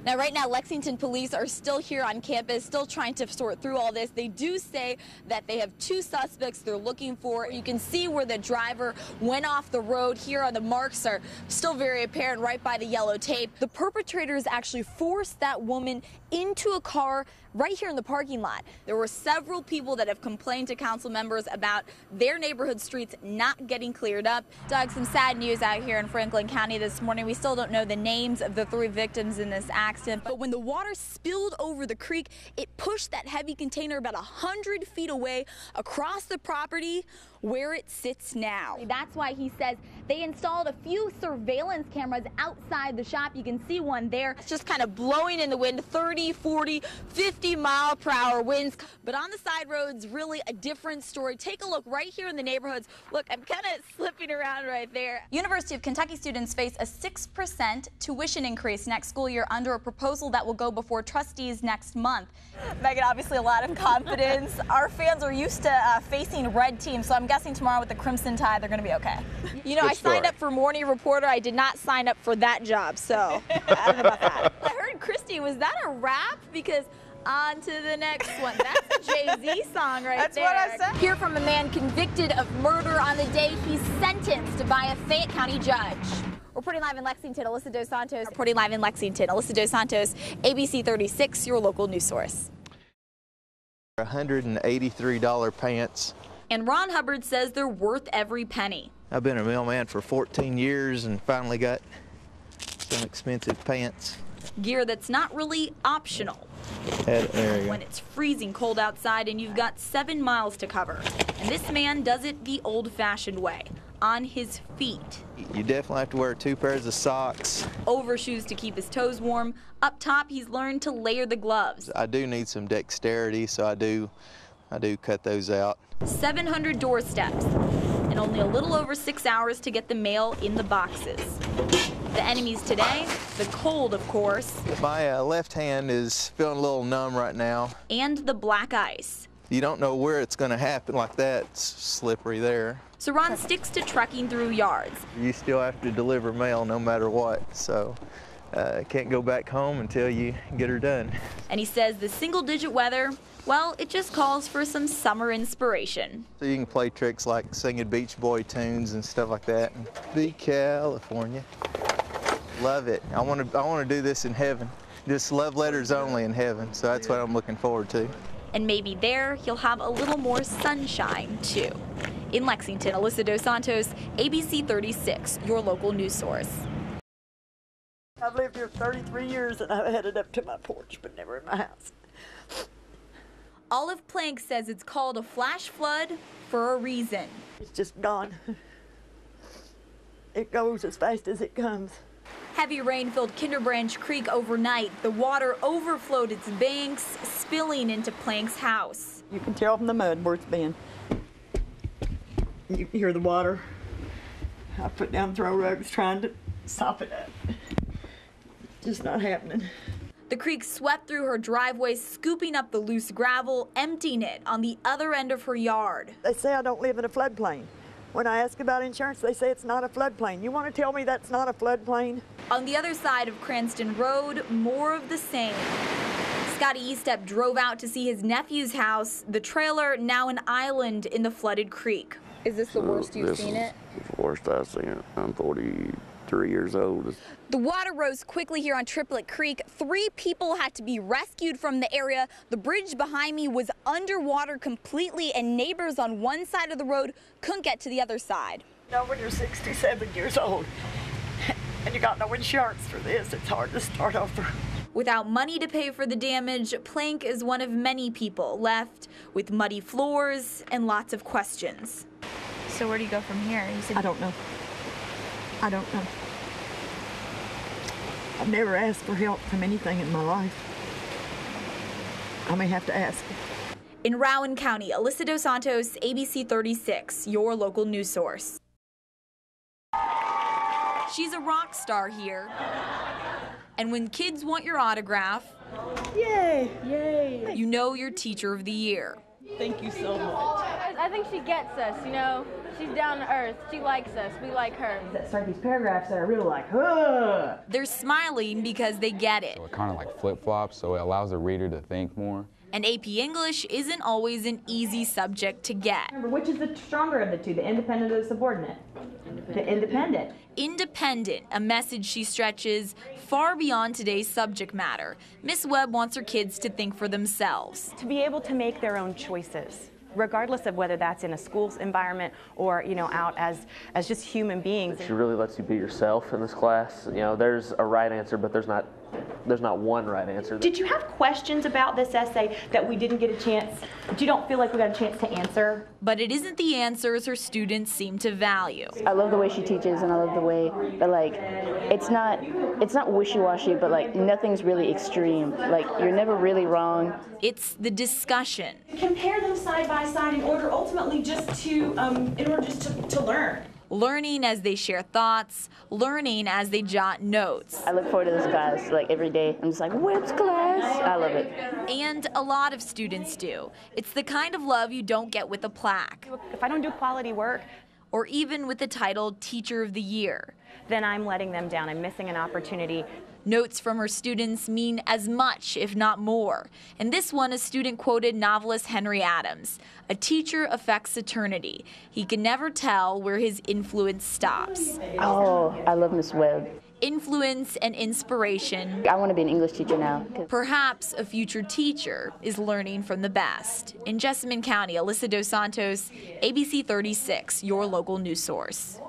Now, right now, Lexington police are still here on campus, still trying to sort through all this. They do say that they have 2 suspects they're looking for. You can see where the driver went off the road. Here are the marks are still very apparent right by the yellow tape. The perpetrators actually forced that woman into a car right here in the parking lot. There were several people that have complained to council members about their neighborhood streets not getting cleared up. Doug, some sad news out here in Franklin County this morning. We still don't know the names of the 3 victims in this accident, but when the water spilled over the creek, it pushed that heavy container about 100 feet away across the property where it sits now. That's why he says they installed a few surveillance cameras outside the shop. You can see one there. It's just kind of blowing in the wind, 30, 40, 50-mile-per-hour winds. But on the side roads, really a different story. Take a look right here in the neighborhoods. Look, I'm kind of slipping around right there. University of Kentucky students face a 6% tuition increase next school year under a proposal that will go before trustees next month. Megan, obviously a lot of confidence. Our fans are used to facing red teams, so I'm guessing tomorrow with the Crimson Tide, they're going to be okay. You know, I signed up for morning reporter. I did not sign up for that job, so I don't know about that. I heard, Christy, was that a rap? Because on to the next one. That's a Jay-Z song right there. That's what I said. Hear from a man convicted of murder on the day he's sentenced by a Fayette County judge. Reporting live in Lexington, Alissa Dos Santos. Reporting live in Lexington, Alissa Dos Santos, ABC 36, your local news source. $183 pants. And Ron Hubbard says they're worth every penny. I've been a mailman for 14 years and finally got some expensive pants. Gear that's not really optional. There you go. When it's freezing cold outside and you've got 7 miles to cover. And this man does it the old-fashioned way, on his feet. You definitely have to wear 2 pairs of socks. Overshoes to keep his toes warm. Up top, he's learned to layer the gloves. I do need some dexterity, so I do cut those out. 700 doorsteps, and only a little over 6 hours to get the mail in the boxes. The enemies today, the cold, of course. My left hand is feeling a little numb right now. And the black ice. You don't know where it's going to happen like that. It's slippery there. So Ron sticks to trekking through yards. You still have to deliver mail no matter what, so can't go back home until you get her done. And he says the single-digit weather, well, it just calls for some summer inspiration. So you can play tricks like singing Beach Boy tunes and stuff like that. Be California. Love it. I want to do this in heaven. Just love letters only in heaven, so that's what I'm looking forward to. And maybe there he'll have a little more sunshine, too. In Lexington, Alissa Dos Santos, ABC 36, your local news source. I've lived here 33 years and I've had it up to my porch, but never in my house. Olive Plank says it's called a flash flood for a reason. It's just gone. It goes as fast as it comes. Heavy rain filled Kinderbranch Creek overnight. The water overflowed its banks, spilling into Plank's house. You can tell from the mud where it's been. You can hear the water. I put down throw rugs trying to sop it up. Just not happening. The creek swept through her driveway, scooping up the loose gravel, emptying it on the other end of her yard. They say I don't live in a floodplain. When I ask about insurance, they say it's not a floodplain. You want to tell me that's not a floodplain? On the other side of Cranston Road, more of the same. Scotty Estep drove out to see his nephew's house, the trailer now an island in the flooded creek. Is this the worst you've seen it? The worst I've seen it. I'm 43 years old. The water rose quickly here on Triplet Creek. 3 people had to be rescued from the area. The bridge behind me was underwater completely, and neighbors on one side of the road couldn't get to the other side. You know, when you're 67 years old and you got no insurance for this, it's hard to start over. Without money to pay for the damage, Plank is one of many people left with muddy floors and lots of questions. So where do you go from here? You said I don't know. I don't know. I've never asked for help from anything in my life. I may have to ask. In Rowan County, Alissa Dos Santos, ABC 36, your local news source. She's a rock star here. And when kids want your autograph, yay, yay, you know you're Teacher of the Year. Thank you so much. I think she gets us, you know. She's down to earth. She likes us. We like her. That start these paragraphs that are really like, huh. They're smiling because they get it. So it kind of like flip-flops, so it allows the reader to think more. And AP English isn't always an easy subject to get. Remember, which is the stronger of the two, the independent or the subordinate? The independent. Independent, a message she stretches far beyond today's subject matter. Miss Webb wants her kids to think for themselves. To be able to make their own choices, regardless of whether that's in a school environment or, out as just human beings. She really lets you be yourself in this class. There's a right answer, but there's not one right answer. Did you have questions about this essay that we didn't get a chance, that you don't feel like we got a chance to answer? But it isn't the answers her students seem to value. I love the way she teaches, and I love the way that, it's not wishy-washy, but, nothing's really extreme. You're never really wrong. It's the discussion. Compare them side by side in order ultimately just to learn. Learning as they share thoughts, learning as they jot notes. I look forward to this class, every day. I'm just like, Webb's class. I love it. And a lot of students do. It's the kind of love you don't get with a plaque. If I don't do quality work, or even with the title Teacher of the Year, then I'm letting them down. I'm missing an opportunity. Notes from her students mean as much, if not more. And this one, a student quoted novelist Henry Adams. A teacher affects eternity. He can never tell where his influence stops. Oh, I love Miss Webb. Influence and inspiration. I want to be an English teacher now. Perhaps a future teacher is learning from the best. In Jessamine County, Alissa Dos Santos, ABC 36, your local news source.